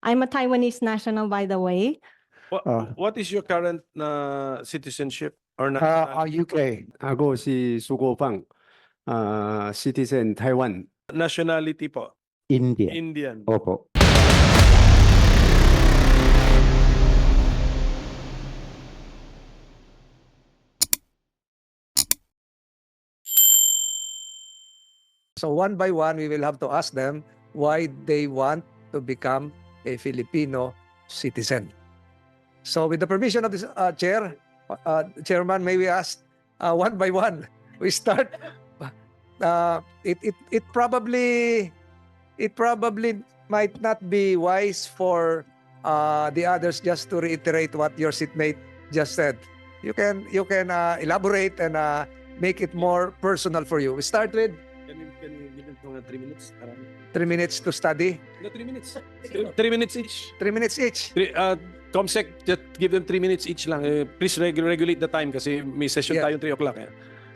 I'm a Taiwanese national, by the way. What is your current citizenship or UK. Ako si Kuo-Fang, citizen Taiwan. nationality po? India. Indian. Opo. So one by one, we will have to ask them why they want to become a Filipino citizen. So with the permission of this chairman, may we ask one by one? We start. It probably might not be wise for the others just to reiterate what your seatmate just said. You can elaborate and make it more personal for you. We start with. Can you give them 3 minutes? 3 minutes to study. No, 3 minutes. 3 minutes each. 3 minutes each. Comsec, just give them 3 minutes each lang. Please regulate the time kasi may session Yeah. tayo 3 o'clock.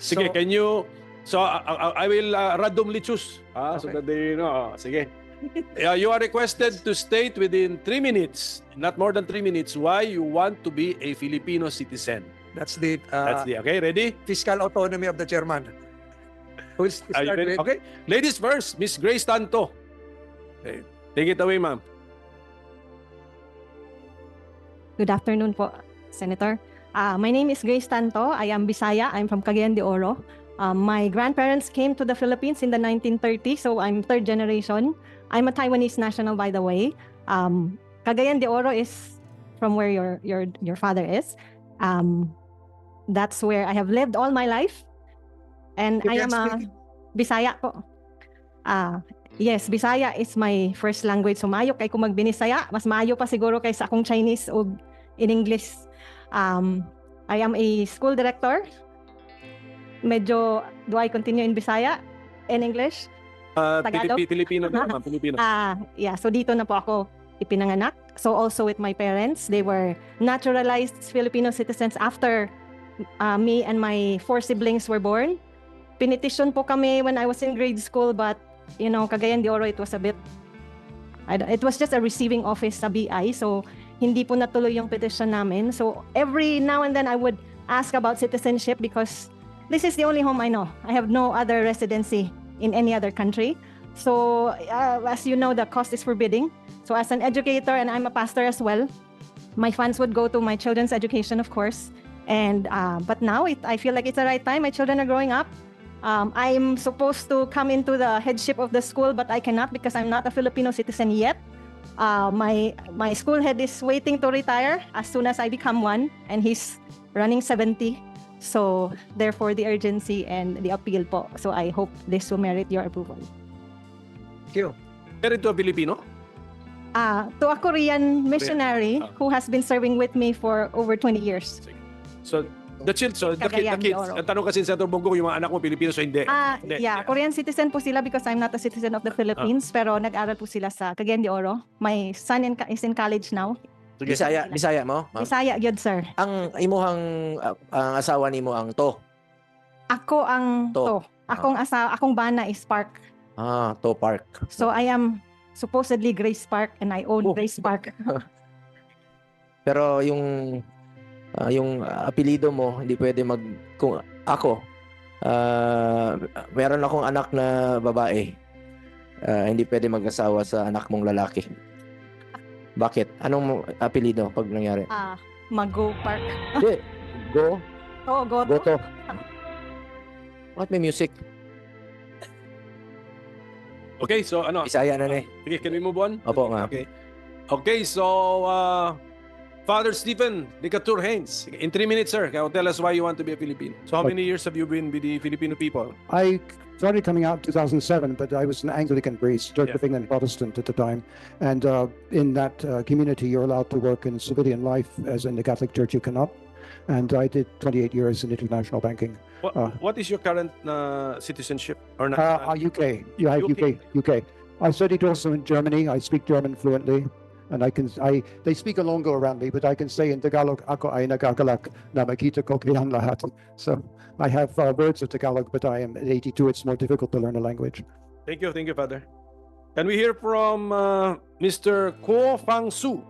Sige, So- can you... So, I will randomly choose. So Okay. that they know. Sige. You are requested to state within 3 minutes, not more than 3 minutes, why you want to be a Filipino citizen. That's the Okay, ready? fiscal autonomy of the chairman. Who will Are you start ready? with? Okay. Ladies first, Miss Grace Tanto. Okay. Take it away, ma'am. Good afternoon po, Senator. My name is Grace Tanto. I am Bisaya. I'm from Cagayan de Oro. My grandparents came to the Philippines in the 1930s, so I'm third generation. I'm a Taiwanese national, by the way. Cagayan de Oro is from where your father is. That's where I have lived all my life. And You I can am a speak. Bisaya po. Yes, Bisaya is my first language. So maayo kay ko magbinisaya. Mas maayo pa siguro kaysa akong Chinese o in English. I am a school director. Medyo, do I continue in Bisaya? In English? Tagalog? Filipino na, ma'am. Filipino. Yeah, so dito na po ako ipinanganak. So also with my parents, they were naturalized Filipino citizens after me and my 4 siblings were born. Pinetition po kami when I was in grade school, but you know, Cagayan de Oro, it was a bit, it was just a receiving office sa BI, so hindi po natuloy yung petition namin. So every now and then I would ask about citizenship because this is the only home I know. I have no other residency in any other country. So as you know, the cost is forbidding. So as an educator, and I'm a pastor as well, my funds would go to my children's education, of course. And but now I feel like it's the right time. My children are growing up. I'm supposed to come into the headship of the school, but I cannot because I'm not a Filipino citizen yet. My school head is waiting to retire as soon as I become one, and he's running 70. So therefore the urgency and the appeal po. So I hope this will merit your approval. Thank you. Married to a Filipino? To a Korean missionary who has been serving with me for over 20 years. So, the kids, Cagayan de kids. Oro. Ang tanong kasi sa Senator Bongo, yung mga anak mo Pilipino, so hindi. Hindi. Yeah, Korean citizen po sila because I'm not a citizen of the Philippines, pero nag-aral po sila sa Cagayan de Oro. My son is in college now. Bisaya mo? Ma'am? Bisaya, good sir. Ang imuhang ang asawa nimo ang to. Ako ang To. akong bana is Park. To Park. So I am supposedly Grace Park and I own Grace Park. Pero yung apelyido mo hindi pwede kung ako meron akong anak na babae. Hindi pwede mag-asawa sa anak mong lalaki. Bakit? Anong apelyido pag nangyari? Mago Park. Hindi. Go. Oh, Go Goto. to. What may music? Okay, so ano? Bisaya na eh. Okay, can we move on? Opo nga. Okay. Okay, so Father Stephen Decatur Haines, in 3 minutes, sir, can you tell us why you want to be a Filipino? So how many years have you been with the Filipino people? I started coming out in 2007, but I was an Anglican priest, Church of England Protestant at the time. And in that community, you're allowed to work in civilian life, as in the Catholic Church you cannot. And I did 28 years in international banking. What is your current citizenship? Or UK. You have UK. I studied also in Germany. I speak German fluently. And they speak a Ilonggo around me, but I can say in Tagalog, ako ay nagagalak na makita ko kayang lahat. So I have words of Tagalog, but I am at 82. It's more difficult to learn a language. Thank you, Father. Can we hear from Mr. Kuo-Fang Su?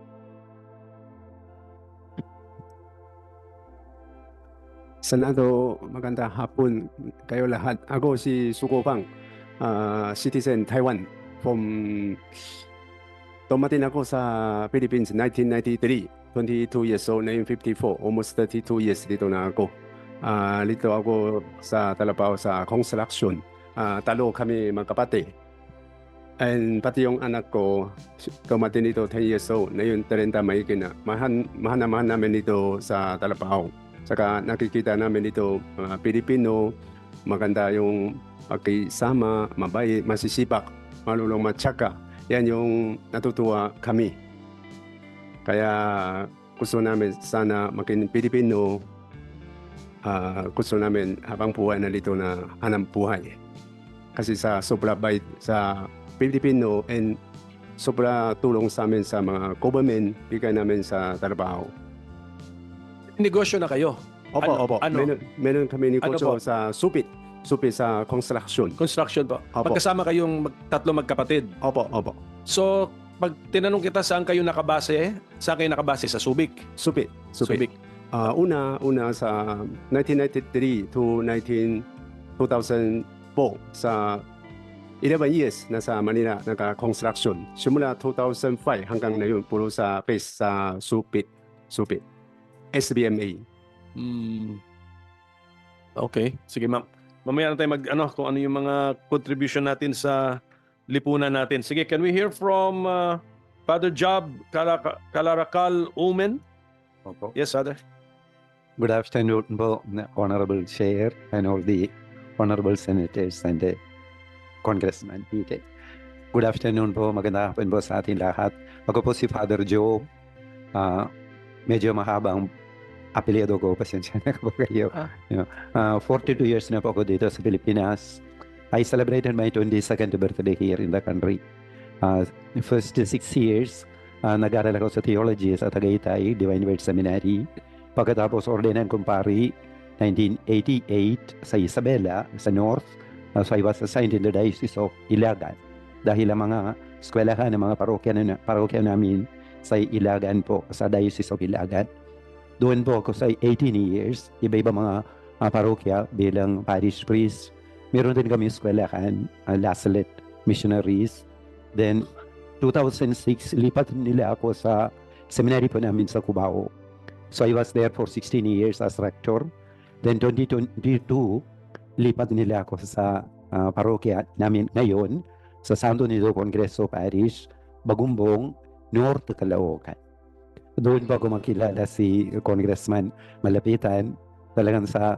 Senado, magandang hapon kayo lahat. Ako si Kuo-Fang, citizen Taiwan. Tumating ako sa Philippines 1993, 22 years old, 1954, almost 32 years dito na ako. Dito ako sa Talapao sa construction. Talo kami magkapatid. And pati yung anak ko, tumating dito 10 years old, ngayon 30 mahigit na. Mahal namin dito sa Talapao. Saka nakikita namin dito mga Pilipino, maganda yung pagkisama, mabait, masisipag, malulong matsaka. Yan yung natutuwa kami. Kaya gusto namin sana maging Pilipino, gusto namin habang buhay na dito na hanap buhay. Kasi sa sobra bait sa Pilipino and sobra tulong sa amin sa mga government, bigay namin sa trabaho. Negosyo na kayo. Opo. Meron kami negosyo sa supit sa construction. Construction po. Opo. Magkasama kayong tatlo magkapatid. Opo. So, pag tinanong kita saan kayo nakabase? Saan kayo nakabase? Sa Subic? Supit. Una sa 1993 to 2004 sa 11 years nasa Manila naka-construction. Simula 2005 hanggang ngayon puro sa base sa Supit. SBMA. Okay. Sige, ma'am. Mamaya na tayo kung ano yung mga contribution natin sa lipunan natin. Sige, can we hear from Father Job Kalarakal Umen? Opo. Yes, Father. Good afternoon, Honorable Chair and all the Honorable Senators and the Congressman. Good afternoon po, magandang hapon po sa ating lahat. Ako po si Father Joe. Medyo mahabang apelyido ko, pasensya na po kayo. 42 years na po ako dito sa Pilipinas. I celebrated my 22nd birthday here in the country. First 6 years, nag-aral ako sa theology sa Tagaytay, Divine Word Seminary. Pagkatapos ordinan kong pari, 1988 sa Isabela, sa North. So I was assigned in the Diocese of Ilagan. Dahil ang mga eskwelahan ng mga parokya namin sa Ilagan po, sa Diocese of Ilagan. Doon po ako sa 18 years, iba-iba mga parokya bilang parish priest. Meron din kami eskwelahan, Lasalet Missionaries. Then, 2006, lipat nila ako sa seminary po namin sa Cubao. So I was there for 16 years as rector. Then 2022, lipat nila ako sa parokya namin ngayon sa Santo Nido Congreso Parish, Bagumbong, North Caloocan. Doon pa ako makilala si Congressman Malapitan. Talagang sa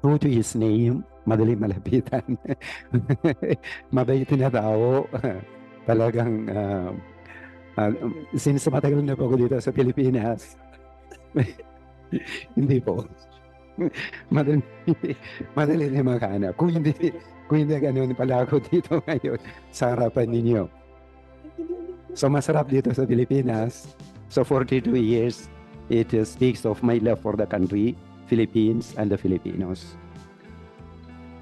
true to his name, madaling malapitan. Mabait na tao. Talagang since matagal na po ako dito sa Pilipinas. Hindi po. Madali na makahanap. Kung hindi ganun pala ako dito ngayon sa harapan ninyo. So masarap dito sa Pilipinas. So 42 years, it speaks of my love for the country, Philippines, and the Filipinos.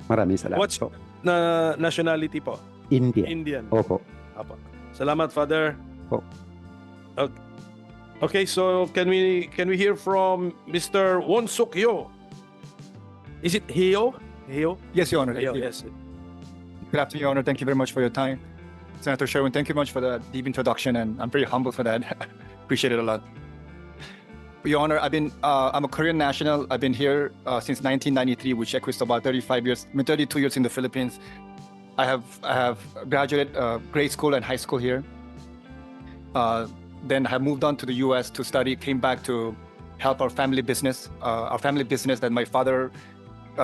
Maraming salamat. What's po. na nationality po? Indian. Indian. Opo. Apo. Salamat, Father. Po. Okay, so can we hear from Mr. Wonsuk Hyo? Is it Hyo? Yes, Your Honor. Hyo, Thank you. yes. Good afternoon, Your Honor. Thank you very much for your time. Senator Sherwin, thank you much for the deep introduction, and I'm very humble for that. Appreciate it a lot. Your Honor, I'm a Korean national. I've been here since 1993, which equates to about 32 years in the Philippines. I have graduated grade school and high school here. Then I moved on to the U.S. to study. Came back to help our family business. Our family business that my father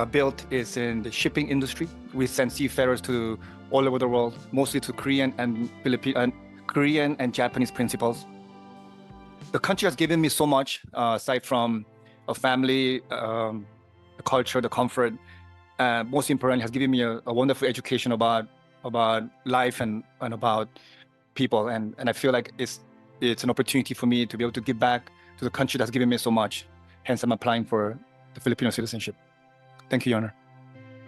built is in the shipping industry. We send seafarers to all over the world, mostly to Korean and Japanese principals. The country has given me so much, aside from a family, the culture, the comfort. Most importantly, has given me a wonderful education about life and about people. And I feel like it's an opportunity for me to be able to give back to the country that's given me so much. Hence, I'm applying for the Filipino citizenship. Thank you, Your Honor.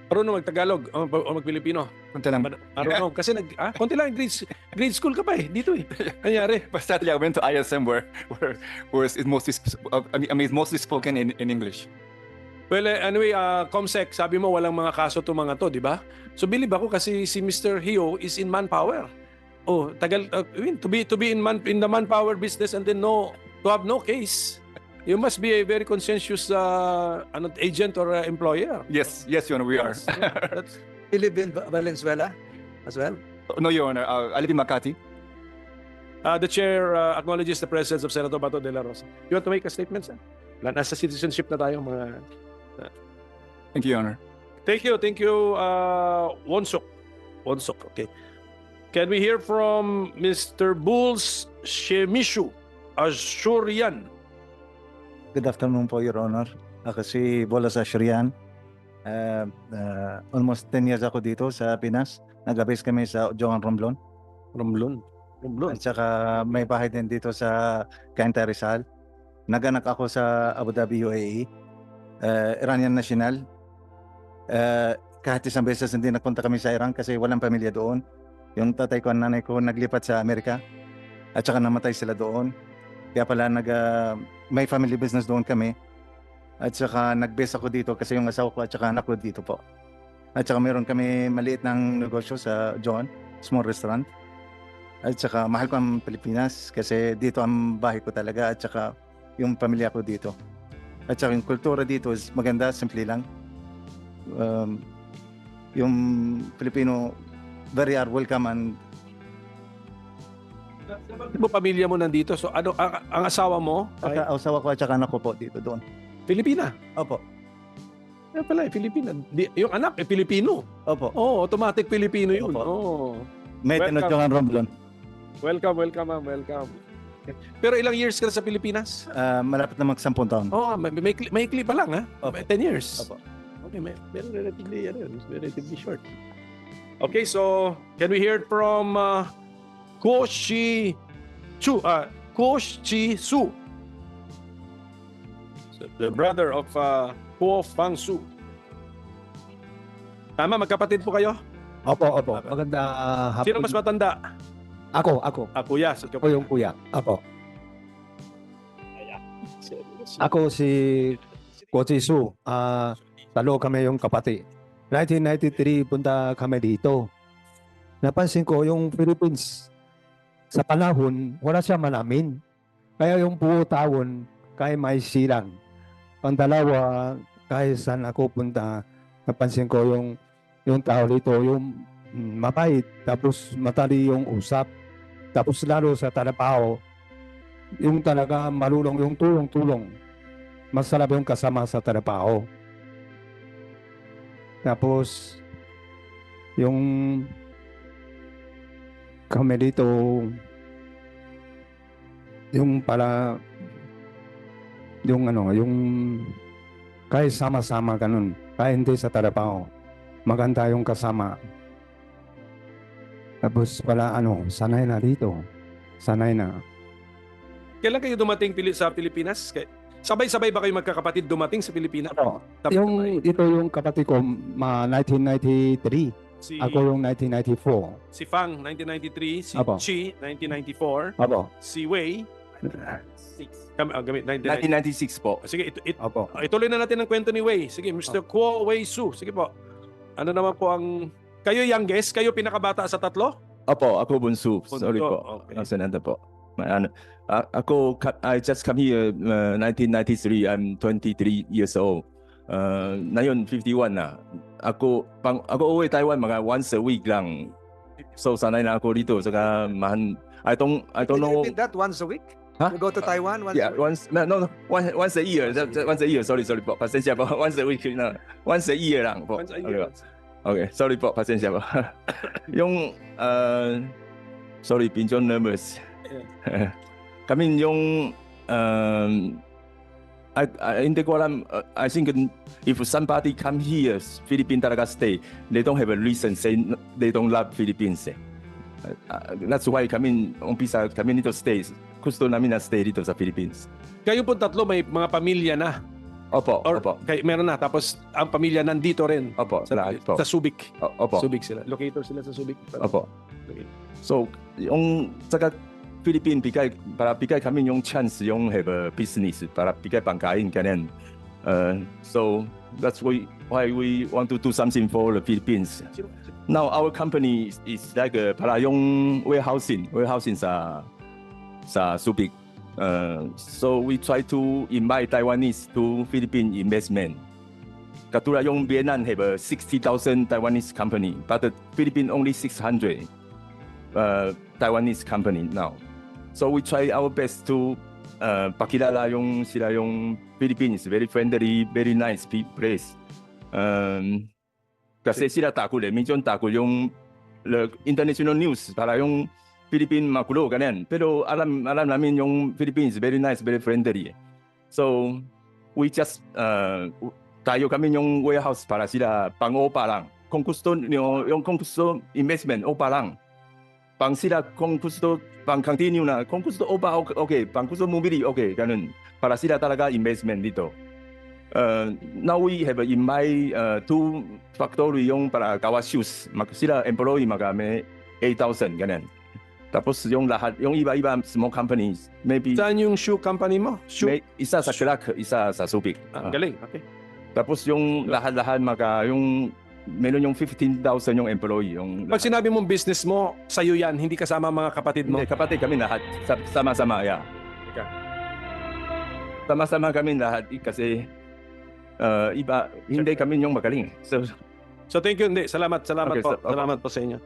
Marunong mag-Tagalog o mag-Pilipino? Konti lang. Marunong. Kasi konti lang, grade school ka pa eh. Dito eh. Anyari? But sadly, I went to ISM where it's mostly, it's mostly spoken in English. Well, anyway, Comsec, sabi mo walang mga kaso to mga to, di ba? So believe ako kasi si Mr. Hio is in manpower. Oh, tagal, to be in the manpower business and then to have no case. You must be a very conscientious agent or employer. Yes, Your Honor, we are. That's, You live in Valenzuela as well? No, Your Honor, I live in Makati. the chair acknowledges the presence of Senator Bato de la Rosa. You want to make a statement, sir? Nasa citizenship na tayo, mga... Thank you, Your Honor. Thank you, Wonsok. Okay. Can we hear from Mr. Bulls Shemishu Ashurian? Good afternoon po, Your Honor. Ako si Bolas Ashurian. Almost 10 years ako dito sa Pinas. Nag-base kami sa Joan Romblon. At saka may bahay din dito sa Cainta Rizal. Naganak ako sa Abu Dhabi, UAE. Iranian national. Kahit isang beses hindi nagpunta kami sa Iran kasi walang pamilya doon. Yung tatay ko at nanay ko naglipat sa Amerika. At saka namatay sila doon. Kaya pala may family business doon kami. At saka nag-base ako dito kasi yung asawa ko at saka anak ko dito po. At saka meron kami maliit ng negosyo sa John, small restaurant. At saka mahal ko ang Pilipinas kasi dito ang bahay ko talaga at saka yung pamilya ko dito. At saka yung kultura dito is maganda, simple lang. Yung Pilipino, very are welcome and Mo pamilya mo nandito. So ano ang asawa mo? Ay, asawa ko at saka anak ko po dito doon. Filipina. Opo. Kaya pala, Filipina. Yung anak, Pilipino. Opo. Oh, automatic Pilipino yun. Opo. Oh. May Welcome. Joan Romblon. Welcome, ma'am. Welcome. Pero ilang years ka na sa Pilipinas? Malapit na mag-10 taon. Oh, may clip pa lang, ha? Opo. 10 years. Opo. Okay, pero relatively short. Okay, so can we hear it from Kuo-Chih Su, Kuo-Chih Su, the brother of Kuo-Fang Su. Tama, magkapatid po kayo? Opo. Maganda hapon. Sino mas matanda? Ako. Kuya. Ako yung kuya. Opo. Ako si Kuo-Chih Su. Talo kami yung kapatid. 1993 punta kami dito. Napansin ko yung Philippines sa panahon, wala siya malamin. Kaya yung buo taon, kaya may silang. Pangdalawa, kahit saan ako punta, napansin ko yung tao dito, yung mabait, tapos matali yung usap. Tapos lalo sa trabaho, yung talaga marunong yung tulong-tulong. Masarap yung kasama sa trabaho. Tapos, yung kami dito, yung kahit sama-sama ganun, kahit hindi sa trabaho, maganda yung kasama. Tapos sanay na dito. Sanay na. Kailan kayo dumating sa Pilipinas? Sabay-sabay ba kayo magkakapatid dumating sa Pilipinas? Ito yung kapatid ko, 1993. Ako yung 1994. Si Fang, 1993. Si Apo. Chi, 1994. Opo. Si Wei, 1996 po. Sige, Opo. ituloy na natin ang kwento ni Wei. Sige, Mr. Kuo-Wei Su. Sige po. Ano naman po ang... Kayo youngest? Kayo pinakabata sa tatlo? Opo, ako bunso. Sorry Bunso, po. okay. Senado po. I just come here 1993. I'm 23 years old. Ngayon 51 na. Ako uwi Taiwan mga once a week lang. So sanay na ako dito. Saka I don't know. You did that once a week? Huh? You go to Taiwan once Yeah, a week? once a year. Once a year. Sorry po. Pasensya po. Once a week na. Once a year lang po. Once a year. Okay, sorry po. Pasensya po. Yung sorry, pinjon nervous. Kami yung hindi ko alam. I think if somebody come here, Philippine talaga stay, they don't have a reason say they don't love Philippines. That's why kami dito stay. Gusto namin na stay dito sa Philippines. Kayo po tatlo may mga pamilya na. Opo, Or opo. meron na. Tapos ang pamilya nandito rin. Opo, lahat po. Sa Subic. Opo. Subic sila. Locator sila sa Subic. Opo. So, yung sa Philippine, para bigay kami yung chance yung have a business, para bigay pangkain ganyan. So, that's why we want to do something for the Philippines. Now, our company is like para yung warehousing sa Subic. So we try to invite Taiwanese to Philippine investment. Katulad yung Vietnam have a 60,000 Taiwanese company, but the Philippine only 600 Taiwanese company now. So we try our best to pakilala yung sila yung Philippines, very friendly, very nice place. Kasi sila takot medyo takot yung international news para yung Philippine magulo ganyan. Pero alam namin yung Philippines very nice, very friendly. So we just tayo kami yung warehouse para sila pang-opa lang. Kung gusto yung kung gusto investment, opa lang. Pang sila kung gusto pang-continue na, kung gusto opa okay, pang gusto mobili okay, ganun. Para sila talaga investment dito. Now we have in my 2 factory yung para gawa shoes. Sila employee magame 8,000 ganyan. Tapos yung lahat, yung iba-iba small companies, maybe... Saan yung shoe company mo? Isa sa Clark, isa sa Subic. Galing, okay. Tapos yung lahat meron yung 15,000 yung employee. Pag sinabi mong business mo, sa'yo yan, hindi kasama mga kapatid mo? Hindi, kapatid kami lahat. Sama-sama, yeah. Okay. Sama-sama kami lahat kasi hindi kami yung magaling. So thank you. Salamat Okay, po. sir. Opo. Salamat po sa inyo.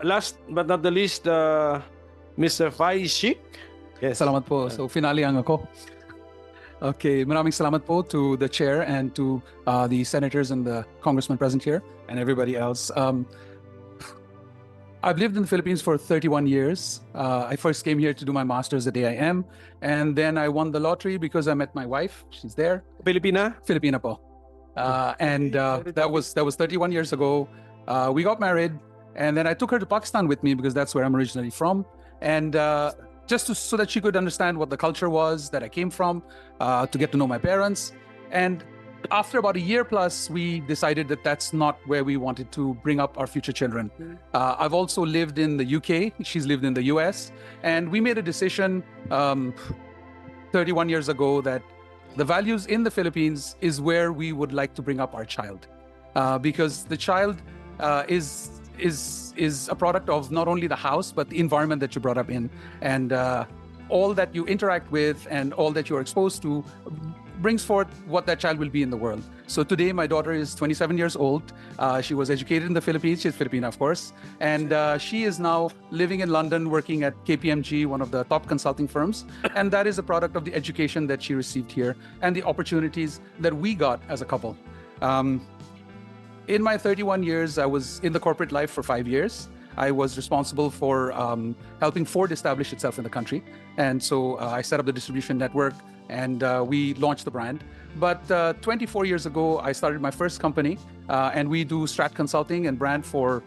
Last but not the least, Mr. Fai Shik. Yes. Salamat po. So finale ang ako. Okay, maraming salamat po to the chair and to the senators and the congressman present here and everybody else. I've lived in the Philippines for 31 years. I first came here to do my master's at AIM, and then I won the lottery because I met my wife. She's there. Filipina? Filipina po. That was 31 years ago. We got married, and then I took her to Pakistan with me because that's where I'm originally from. And so that she could understand what the culture was that I came from, to get to know my parents. And after about a year plus, we decided that that's not where we wanted to bring up our future children. I've also lived in the UK. She's lived in the US. And we made a decision 31 years ago that the values in the Philippines is where we would like to bring up our child, because the child is a product of not only the house but the environment that you brought up in, and all that you interact with and all that you're exposed to brings forth what that child will be in the world. So today, my daughter is 27 years old. She was educated in the Philippines. She's Filipina, of course. And she is now living in London, working at KPMG, one of the top consulting firms. And that is a product of the education that she received here and the opportunities that we got as a couple. In my 31 years, I was in the corporate life for 5 years. I was responsible for helping Ford establish itself in the country. And so I set up the distribution network, and we launched the brand. But 24 years ago, I started my first company, and we do strat consulting and brand for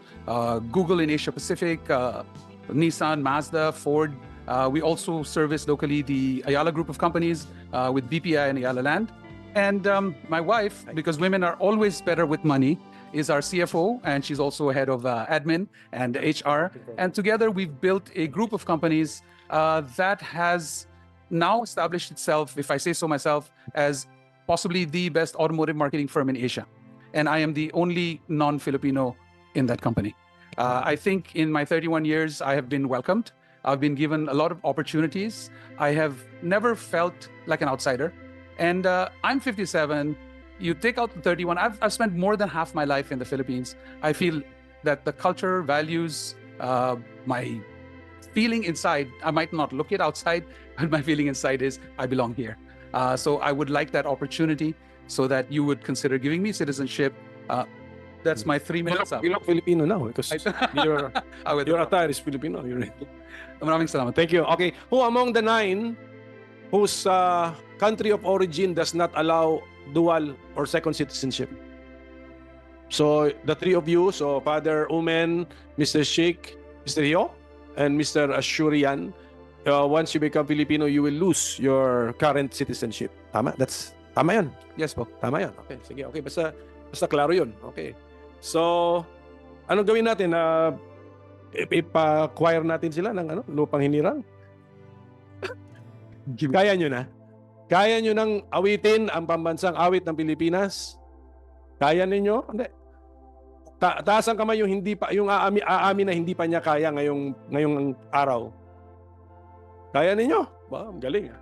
Google in Asia Pacific, Nissan, Mazda, Ford. We also service locally the Ayala group of companies with BPI and Ayala Land. And my wife, because women are always better with money, is our CFO, and she's also head of admin and HR. And together we've built a group of companies that has now established itself, if I say so myself, as possibly the best automotive marketing firm in Asia. And I am the only non-Filipino in that company. I think in my 31 years, I have been welcomed. I've been given a lot of opportunities. I have never felt like an outsider. And I'm 57. You take out the 31. I've spent more than half my life in the Philippines. I feel that the culture, values, my feeling inside, I might not look it outside, but my feeling inside is I belong here. So I would like that opportunity so that you would consider giving me citizenship. That's my 3 minutes up. You look Filipino now because your attire is Filipino. Maraming salamat. Thank you. Okay, who among the 9 whose country of origin does not allow dual or second citizenship? So the 3 of you, so Father Umen, Mr. Sheikh, Mr. Hyo, and Mr. Ashurian, once you become Filipino, you will lose your current citizenship. Tama? That's Tama yun. Yes po. Tama yun. Okay, sige. Okay, basta klaro yun. Okay. So, anong gawin natin? Ipa-acquire natin sila ng lupang hinirang? Kaya nyo na? Kaya nyo nang awitin ang pambansang awit ng Pilipinas? Kaya ninyo? Hindi. Taas ang kamay yung aamin na hindi pa niya kaya ngayong araw. Kaya ninyo? Ba, galing.